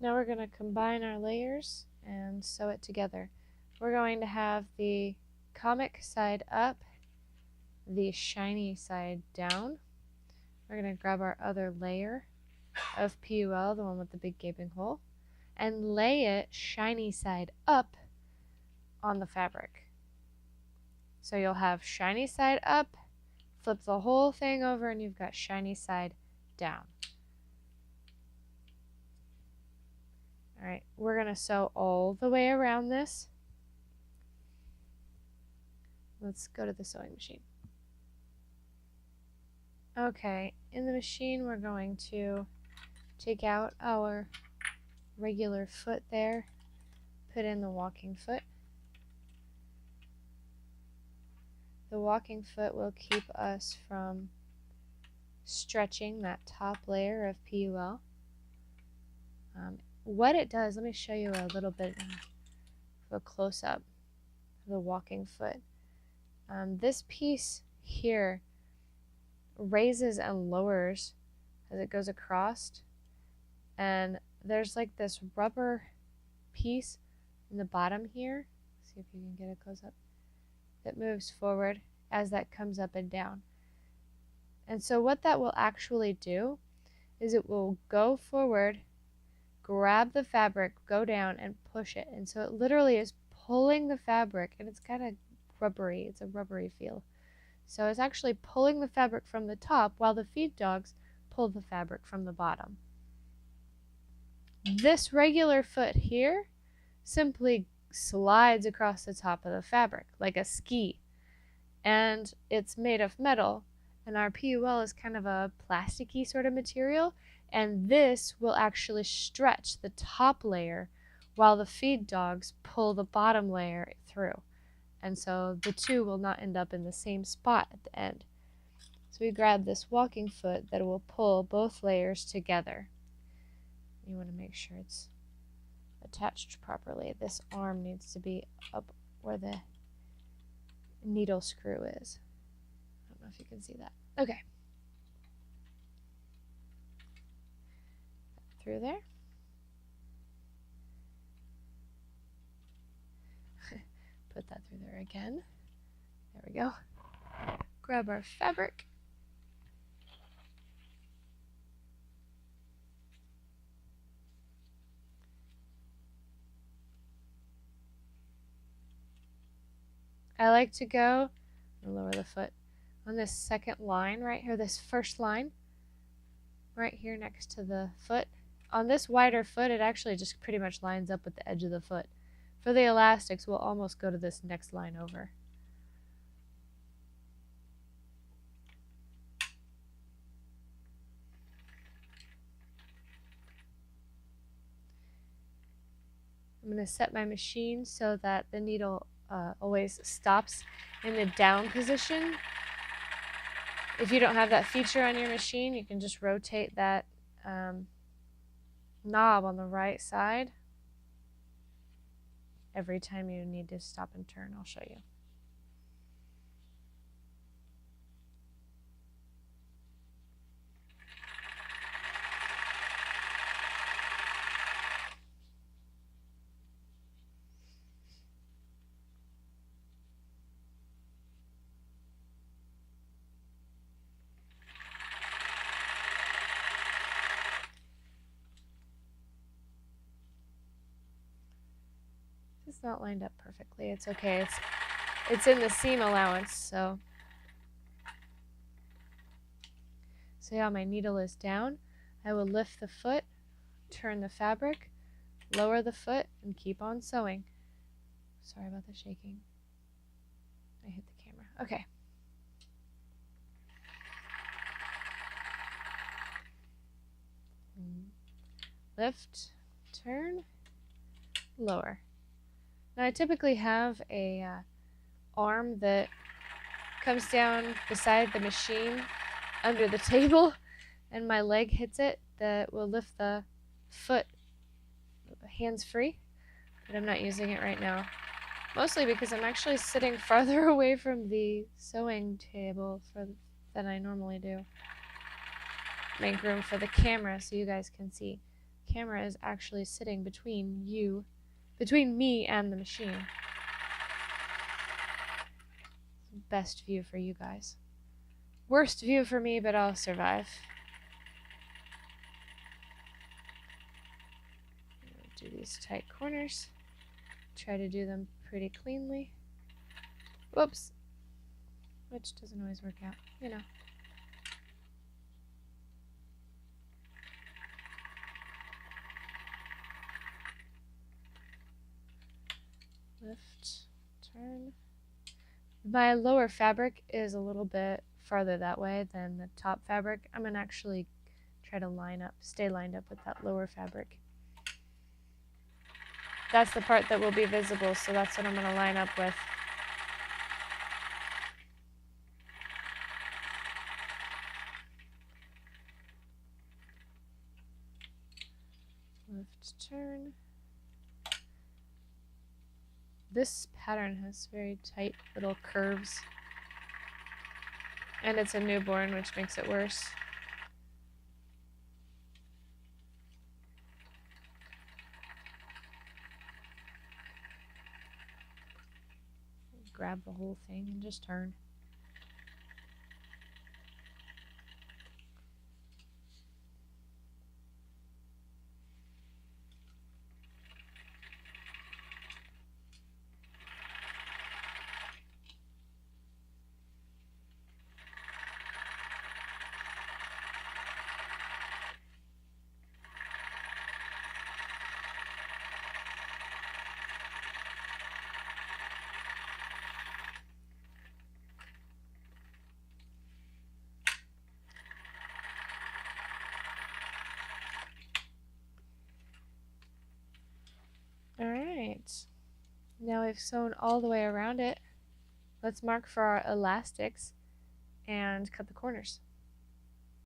Now we're going to combine our layers and sew it together. We're going to have the comic side up, the shiny side down. We're going to grab our other layer of PUL, the one with the big gaping hole, and lay it shiny side up on the fabric. So you'll have shiny side up, flip the whole thing over, and you've got shiny side down. Alright, we're going to sew all the way around this. Let's go to the sewing machine. Okay, in the machine we're going to take out our regular foot there, put in the walking foot. The walking foot will keep us from stretching that top layer of PUL. What it does, let me show you a little bit of a close-up of the walking foot. This piece here raises and lowers as it goes across, and there's like this rubber piece in the bottom here. See if you can get a close-up. That moves forward as that comes up and down. And so what that will actually do is it will go forward, grab the fabric, go down, and push it. And so it literally is pulling the fabric, and it's kind of rubbery. It's a rubbery feel. So it's actually pulling the fabric from the top while the feed dogs pull the fabric from the bottom. This regular foot here simply slides across the top of the fabric like a ski, and it's made of metal, and our PUL is kind of a plasticky sort of material, and this will actually stretch the top layer while the feed dogs pull the bottom layer through, and so the two will not end up in the same spot at the end. So we grab this walking foot that will pull both layers together. You want to make sure it's attached properly. This arm needs to be up where the needle screw is. I don't know if you can see that. Okay. Through there. Put that through there again. There we go. Grab our fabric. I like to go, I'll lower the foot, on this second line right here, this first line, right here next to the foot. On this wider foot, it actually just pretty much lines up with the edge of the foot. For the elastics, we'll almost go to this next line over. I'm going to set my machine so that the needle always stops in the down position. If you don't have that feature on your machine, you can just rotate that knob on the right side every time you need to stop and turn. I'll show you. It's not lined up perfectly. It's okay. It's in the seam allowance, so yeah, my needle is down. I will lift the foot, turn the fabric, lower the foot, and keep on sewing. Sorry about the shaking. I hit the camera. Okay. Lift, turn, lower. Now I typically have a arm that comes down beside the machine under the table, and my leg hits it that will lift the foot hands free, but I'm not using it right now. Mostly because I'm actually sitting farther away from the sewing table than I normally do. Make room for the camera so you guys can see. camera is actually sitting between me and the machine. Best view for you guys. Worst view for me, but I'll survive. Do these tight corners. Try to do them pretty cleanly. Whoops. Which doesn't always work out, you know. Lift, turn. My lower fabric is a little bit farther that way than the top fabric. I'm going to actually try to stay lined up with that lower fabric. That's the part that will be visible, so that's what I'm going to line up with. Lift, turn. This pattern has very tight little curves. And it's a newborn, which makes it worse. Grab the whole thing and just turn. Alright, now we've sewn all the way around it. Let's mark for our elastics and cut the corners.